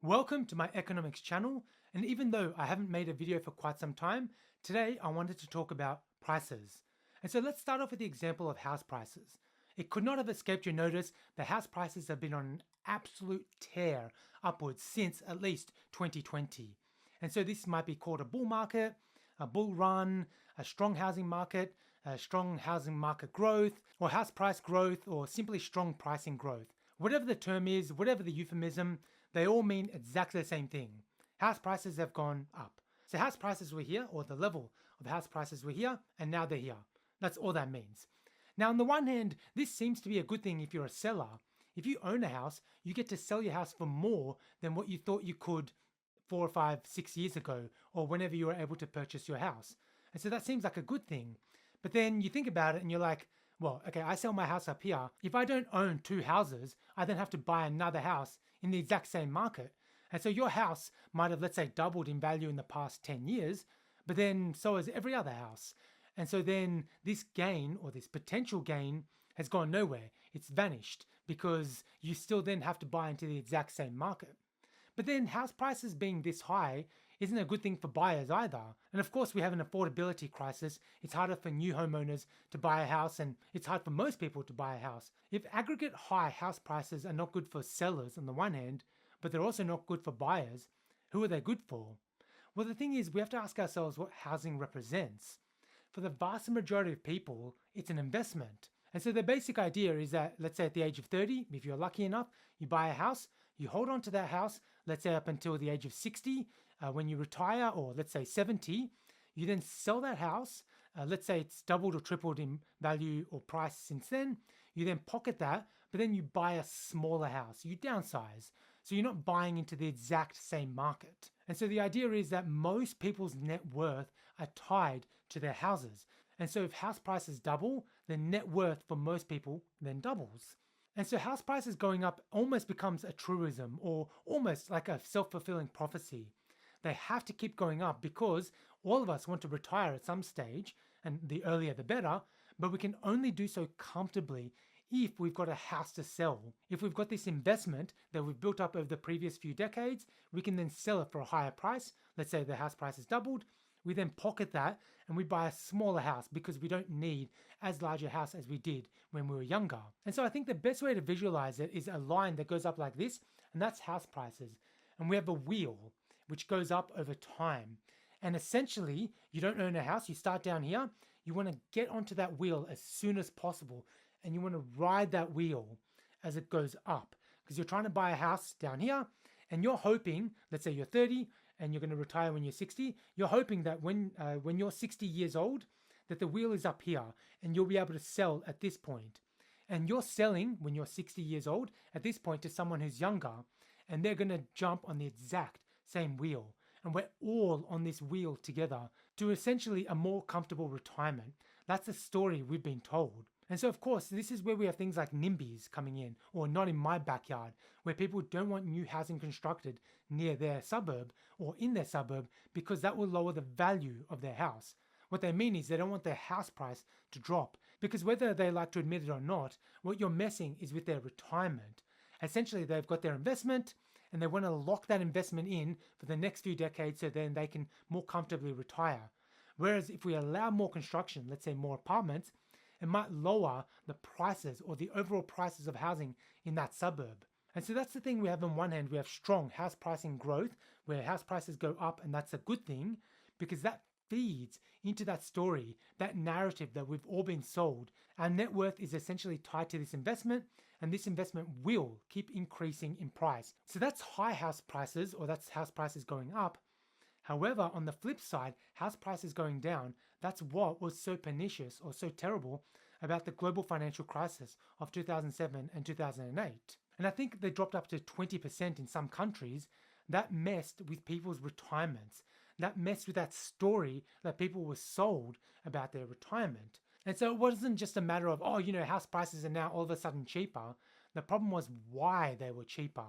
Welcome to my economics channel, and even though I haven't made a video for quite some time, today I wanted to talk about prices. And so let's start off with the example of house prices. It could not have escaped your notice that house prices have been on an absolute tear upwards since at least 2020. And so this might be called a bull market, a bull run, a strong housing market growth, or house price growth, or simply strong pricing growth. Whatever the term is, whatever the euphemism, they all mean exactly the same thing. House prices have gone up. So house prices were here, or the level of house prices were here, and now they're here. That's all that means. Now, on the one hand, this seems to be a good thing if you're a seller. If you own a house, you get to sell your house for more than what you thought you could 4 or 5, 6 years ago, or whenever you were able to purchase your house. And so that seems like a good thing. But then you think about it and you're like, well, okay, I sell my house up here. If I don't own two houses, I then have to buy another house in the exact same market. And so your house might have, let's say, doubled in value in the past 10 years, but then so has every other house. And so then this gain, or this potential gain, has gone nowhere. It's vanished because you still then have to buy into the exact same market. But then house prices being this high isn't a good thing for buyers either. And of course, we have an affordability crisis. It's harder for new homeowners to buy a house, and it's hard for most people to buy a house. If aggregate high house prices are not good for sellers on the one hand, but they're also not good for buyers, who are they good for? Well, the thing is, we have to ask ourselves what housing represents. For the vast majority of people, it's an investment. And so the basic idea is that, let's say at the age of 30, if you're lucky enough, you buy a house, you hold on to that house, let's say up until the age of 60, when you retire, or let's say 70, you then sell that house. Let's say it's doubled or tripled in value or price since then. You then pocket that, but then you buy a smaller house. You downsize. So you're not buying into the exact same market. And so the idea is that most people's net worth are tied to their houses. And so if house prices double, then net worth for most people then doubles. And so house prices going up almost becomes a truism, or almost like a self-fulfilling prophecy. They have to keep going up because all of us want to retire at some stage, and the earlier the better, but we can only do so comfortably if we've got a house to sell. If we've got this investment that we've built up over the previous few decades, we can then sell it for a higher price. Let's say the house price has doubled. We then pocket that and we buy a smaller house because we don't need as large a house as we did when we were younger. And so I think the best way to visualize it is a line that goes up like this, and that's house prices. And we have a wheel which goes up over time. And essentially, you don't own a house, you start down here, you want to get onto that wheel as soon as possible, and you want to ride that wheel as it goes up, because you're trying to buy a house down here, and you're hoping, let's say you're 30 and you're going to retire when you're 60, you're hoping that when you're 60 years old, that the wheel is up here and you'll be able to sell at this point. And you're selling when you're 60 years old at this point to someone who's younger, and they're going to jump on the exact same wheel. And we're all on this wheel together to essentially a more comfortable retirement. That's the story we've been told. And so, of course, this is where we have things like NIMBYs coming in, or not in my backyard, where people don't want new housing constructed near their suburb or in their suburb because that will lower the value of their house. What they mean is they don't want their house price to drop, because whether they like to admit it or not, what you're messing is with their retirement. Essentially, they've got their investment and they want to lock that investment in for the next few decades so then they can more comfortably retire. Whereas if we allow more construction, let's say more apartments, it might lower the prices or the overall prices of housing in that suburb. And so that's the thing we have on one hand, we have strong house pricing growth where house prices go up, and that's a good thing because that feeds into that story, that narrative that we've all been sold. Our net worth is essentially tied to this investment, and this investment will keep increasing in price. So that's high house prices, or that's house prices going up. However, on the flip side, house prices going down, that's what was so pernicious or so terrible about the global financial crisis of 2007 and 2008. And I think they dropped up to 20% in some countries. That messed with people's retirements. That messed with that story that people were sold about their retirement. And so it wasn't just a matter of, oh, house prices are now all of a sudden cheaper. The problem was why they were cheaper.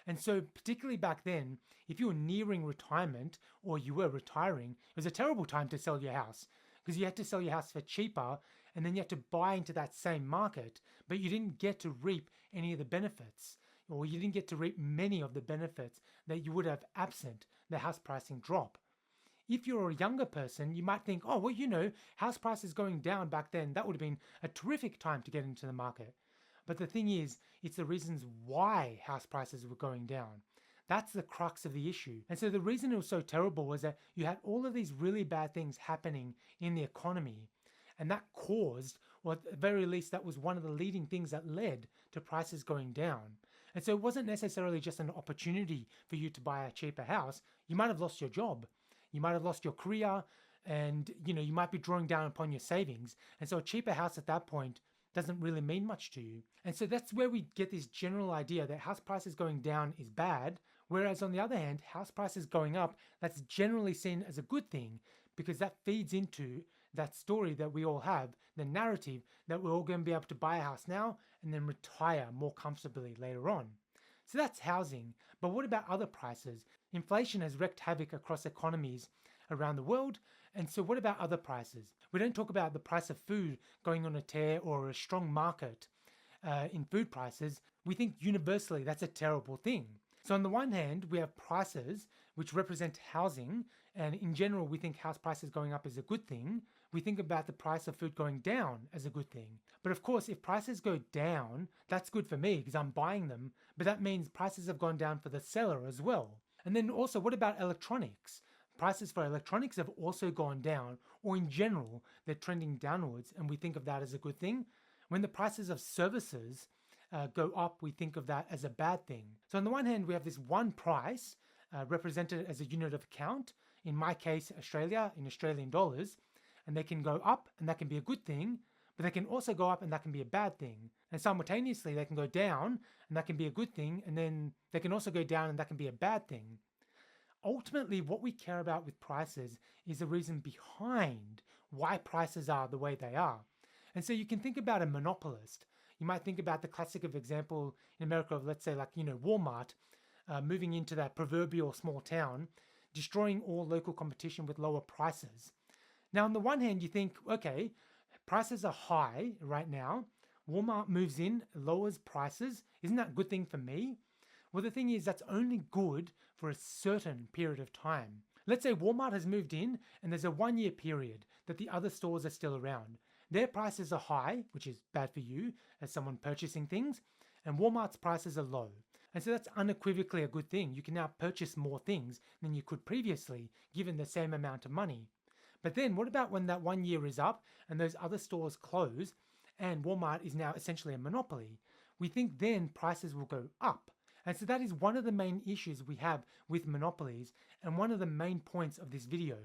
And so particularly back then, if you were nearing retirement or you were retiring, it was a terrible time to sell your house because you had to sell your house for cheaper and then you had to buy into that same market, but you didn't get to reap any of the benefits. or you didn't get to reap many of the benefits that you would have absent the house pricing drop. If you're a younger person, you might think, oh, well, house prices going down back then, that would have been a terrific time to get into the market. But the thing is, it's the reasons why house prices were going down. That's the crux of the issue. And so the reason it was so terrible was that you had all of these really bad things happening in the economy. And that caused, or at the very least, that was one of the leading things that led to prices going down. And so it wasn't necessarily just an opportunity for you to buy a cheaper house. You might have lost your job. You might have lost your career, and you might be drawing down upon your savings. And so a cheaper house at that point doesn't really mean much to you. And so that's where we get this general idea that house prices going down is bad, whereas on the other hand, house prices going up, that's generally seen as a good thing, because that feeds into that story that we all have, the narrative that we're all going to be able to buy a house now and then retire more comfortably later on. So that's housing. But what about other prices? Inflation has wreaked havoc across economies around the world. And so what about other prices? We don't talk about the price of food going on a tear or a strong market in food prices. We think universally that's a terrible thing. So on the one hand, we have prices which represent housing, and in general, we think house prices going up is a good thing. We think about the price of food going down as a good thing. But of course, if prices go down, that's good for me because I'm buying them, but that means prices have gone down for the seller as well. And then also, what about electronics? Prices for electronics have also gone down, or in general, they're trending downwards, and we think of that as a good thing. When the prices of services go up, we think of that as a bad thing. So on the one hand, we have this one price represented as a unit of account, in my case, Australia, in Australian dollars, and they can go up and that can be a good thing, but they can also go up and that can be a bad thing. And simultaneously, they can go down and that can be a good thing, and then they can also go down and that can be a bad thing. Ultimately, what we care about with prices is the reason behind why prices are the way they are. And so you can think about a monopolist. You might think about the classic of example in America of, let's say, like, Walmart moving into that proverbial small town, destroying all local competition with lower prices. Now, on the one hand, you think, okay, prices are high right now. Walmart moves in, lowers prices. Isn't that a good thing for me? Well, the thing is, that's only good for a certain period of time. Let's say Walmart has moved in and there's a 1-year period that the other stores are still around. Their prices are high, which is bad for you as someone purchasing things, and Walmart's prices are low. And so that's unequivocally a good thing. You can now purchase more things than you could previously, given the same amount of money. But then what about when that 1 year is up and those other stores close and Walmart is now essentially a monopoly? We think then prices will go up. And so that is one of the main issues we have with monopolies and one of the main points of this video.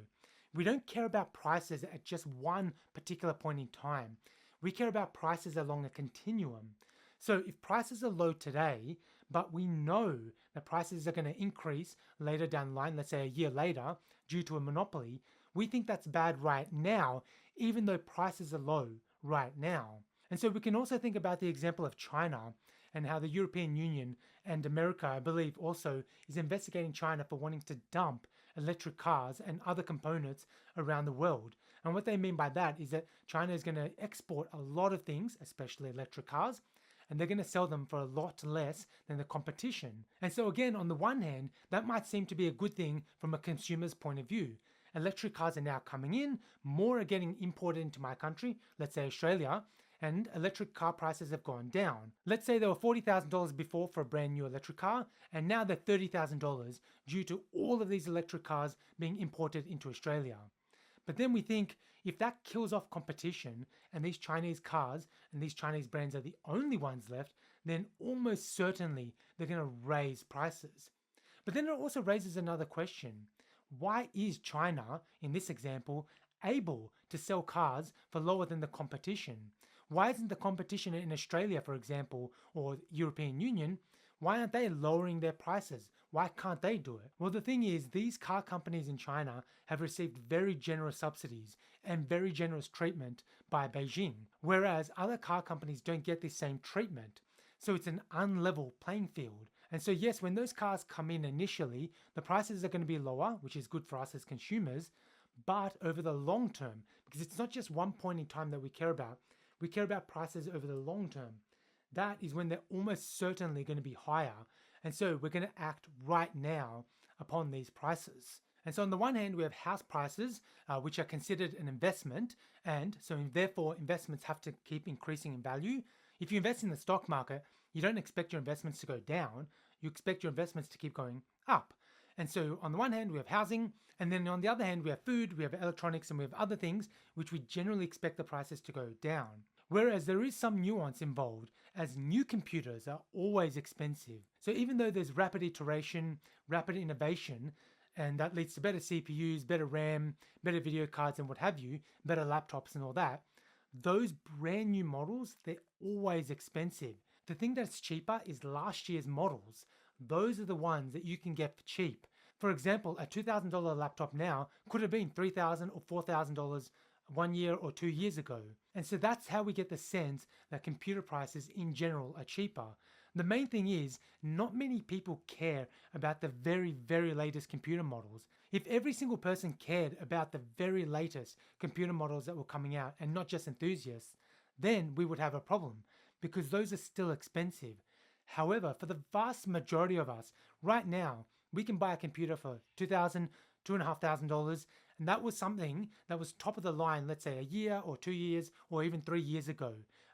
We don't care about prices at just one particular point in time. We care about prices along a continuum. So if prices are low today, but we know that prices are going to increase later down the line, let's say a year later, due to a monopoly, we think that's bad right now, even though prices are low right now. And so we can also think about the example of China and how the European Union and America, I believe, also is investigating China for wanting to dump electric cars and other components around the world. And what they mean by that is that China is going to export a lot of things, especially electric cars, and they're going to sell them for a lot less than the competition. And so again, on the one hand, that might seem to be a good thing from a consumer's point of view. Electric cars are now coming in, more are getting imported into my country, let's say Australia, and electric car prices have gone down. Let's say they were $40,000 before for a brand new electric car, and now they're $30,000 due to all of these electric cars being imported into Australia. But then we think, if that kills off competition and these Chinese cars and these Chinese brands are the only ones left, then almost certainly they're going to raise prices. But then it also raises another question. Why is China, in this example, able to sell cars for lower than the competition? Why isn't the competition in Australia, for example, or European Union, why aren't they lowering their prices? Why can't they do it? Well, the thing is, these car companies in China have received very generous subsidies and very generous treatment by Beijing, whereas other car companies don't get the same treatment. So it's an unlevel playing field. And so yes, when those cars come in initially, the prices are going to be lower, which is good for us as consumers, but over the long term, because it's not just one point in time that we care about prices over the long term. that is when they're almost certainly going to be higher. And so we're going to act right now upon these prices. And so on the one hand, we have house prices, which are considered an investment. And so therefore, investments have to keep increasing in value. If you invest in the stock market, you don't expect your investments to go down. You expect your investments to keep going up. And so on the one hand, we have housing, and then on the other hand, we have food, we have electronics, and we have other things which we generally expect the prices to go down. Whereas there is some nuance involved, as new computers are always expensive. So even though there's rapid iteration, rapid innovation, and that leads to better CPUs, better RAM, better video cards, and what have you, better laptops and all that, those brand new models, they're always expensive. The thing that's cheaper is last year's models. Those are the ones that you can get for cheap. For example, a $2,000 laptop now could have been $3,000 or $4,000 1 year or 2 years ago. And so that's how we get the sense that computer prices in general are cheaper. The main thing is, not many people care about the very, very latest computer models. If every single person cared about the very latest computer models that were coming out and not just enthusiasts, then we would have a problem because those are still expensive. However, for the vast majority of us, right now, we can buy a computer for $2,000, $2,500, and that was something that was top of the line, let's say a year or 2 years or even 3 years ago.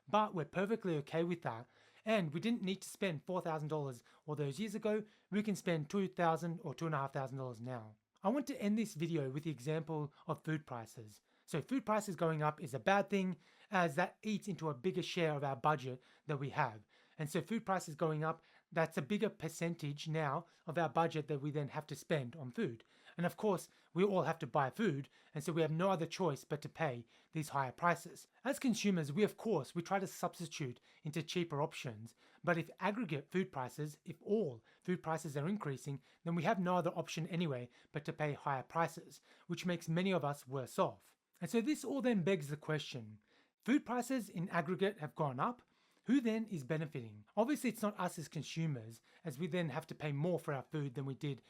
But we're perfectly okay with that. And we didn't need to spend $4,000 all those years ago. We can spend $2,000 or $2,500 now. I want to end this video with the example of food prices. So food prices going up is a bad thing as that eats into a bigger share of our budget that we have. And so food prices going up, that's a bigger percentage now of our budget that we then have to spend on food. And of course, we all have to buy food, and so we have no other choice but to pay these higher prices. As consumers, we try to substitute into cheaper options. But if aggregate food prices, if all food prices are increasing, then we have no other option anyway but to pay higher prices, which makes many of us worse off. And so this all then begs the question, food prices in aggregate have gone up. Who then is benefiting? Obviously, it's not us as consumers, as we then have to pay more for our food than we did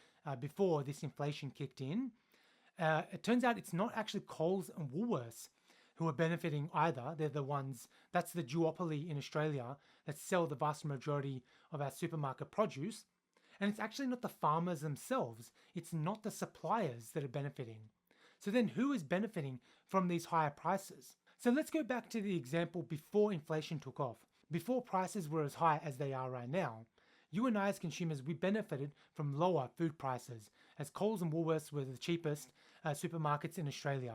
before this inflation kicked in. It turns out it's not actually Coles and Woolworths who are benefiting either. They're the ones, that's the duopoly in Australia that sell the vast majority of our supermarket produce. And it's actually not the farmers themselves. It's not the suppliers that are benefiting. So then who is benefiting from these higher prices? So let's go back to the example before inflation took off. Before prices were as high as they are right now, you and I as consumers, we benefited from lower food prices, as Coles and Woolworths were the cheapest supermarkets in Australia.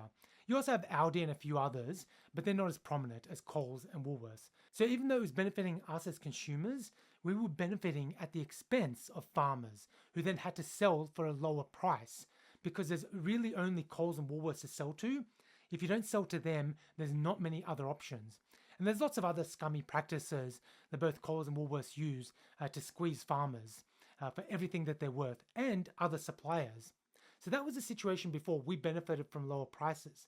You also have Aldi and a few others, but they're not as prominent as Coles and Woolworths. So even though it was benefiting us as consumers, we were benefiting at the expense of farmers, who then had to sell for a lower price, because there's really only Coles and Woolworths to sell to. If you don't sell to them, there's not many other options. And there's lots of other scummy practices that both Coles and Woolworths use to squeeze farmers for everything that they're worth, and other suppliers. So that was the situation before we benefited from lower prices.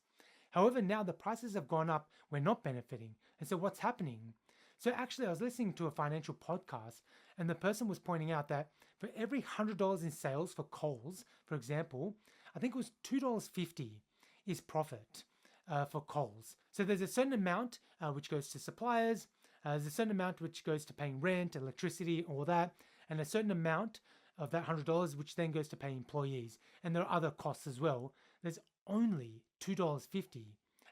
However, now the prices have gone up, we're not benefiting. And so what's happening? So actually, I was listening to a financial podcast, and the person was pointing out that for every $100 in sales for Coles, for example, I think it was $2.50 is profit for Coles. So there's a certain amount which goes to suppliers, there's a certain amount which goes to paying rent, electricity, all that, and a certain amount of that $100 which then goes to pay employees. And there are other costs as well. There's only $2.50.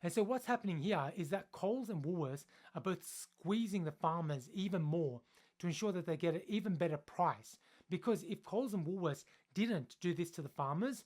And so what's happening here is that Coles and Woolworths are both squeezing the farmers even more to ensure that they get an even better price. Because if Coles and Woolworths didn't do this to the farmers,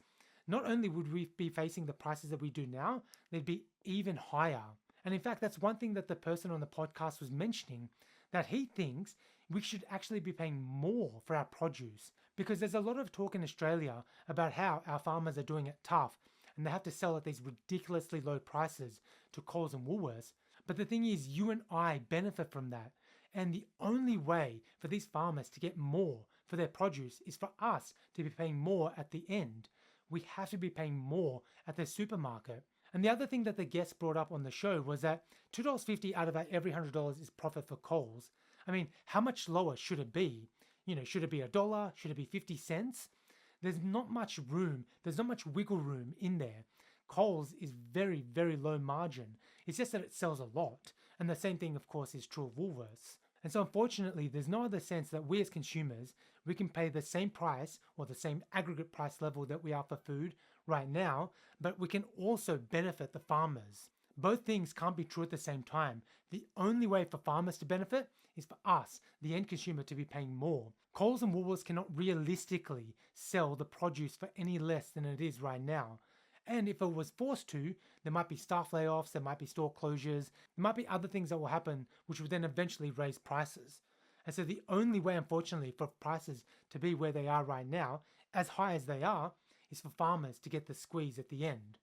not only would we be facing the prices that we do now, they'd be even higher. And in fact, that's one thing that the person on the podcast was mentioning, that he thinks we should actually be paying more for our produce, because there's a lot of talk in Australia about how our farmers are doing it tough and they have to sell at these ridiculously low prices to Coles and Woolworths. But the thing is, you and I benefit from that. And the only way for these farmers to get more for their produce is for us to be paying more at the end. We have to be paying more at the supermarket. And the other thing that the guest brought up on the show was that $2.50 out of every $100 is profit for Coles. I mean, how much lower should it be? You know, should it be $1? Should it be 50 cents? There's not much room. There's not much wiggle room in there. Coles is very, very low margin. It's just that it sells a lot. And the same thing, of course, is true of Woolworths. And so unfortunately, there's no other sense that we as consumers, we can pay the same price or the same aggregate price level that we are for food right now, but we can also benefit the farmers. Both things can't be true at the same time. The only way for farmers to benefit is for us, the end consumer, to be paying more. Coles and Woolworths cannot realistically sell the produce for any less than it is right now. And if it was forced to, there might be staff layoffs, there might be store closures, there might be other things that will happen, which would then eventually raise prices. And so the only way, unfortunately, for prices to be where they are right now, as high as they are, is for farmers to get the squeeze at the end.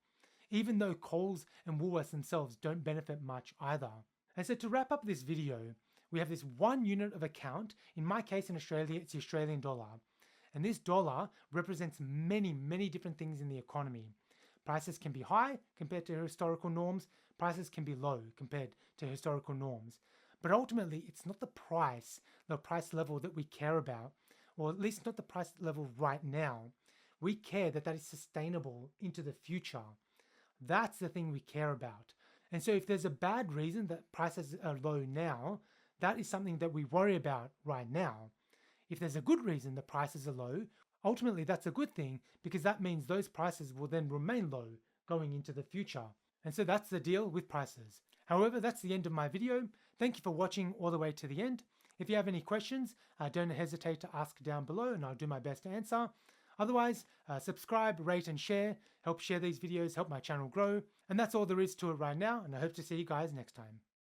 Even though Coles and Woolworths themselves don't benefit much either. And so to wrap up this video, we have this one unit of account. In my case in Australia, it's the Australian dollar. And this dollar represents many, many different things in the economy. Prices can be high compared to historical norms. Prices can be low compared to historical norms. But ultimately, it's not the price level that we care about, or at least not the price level right now. We care that that is sustainable into the future. That's the thing we care about. And so if there's a bad reason that prices are low now, that is something that we worry about right now. If there's a good reason the prices are low, ultimately that's a good thing because that means those prices will then remain low going into the future. And so that's the deal with prices. However, that's the end of my video. Thank you for watching all the way to the end. If you have any questions, don't hesitate to ask down below and I'll do my best to answer. Otherwise, subscribe, rate and share. Help share these videos, help my channel grow. And that's all there is to it right now, and I hope to see you guys next time.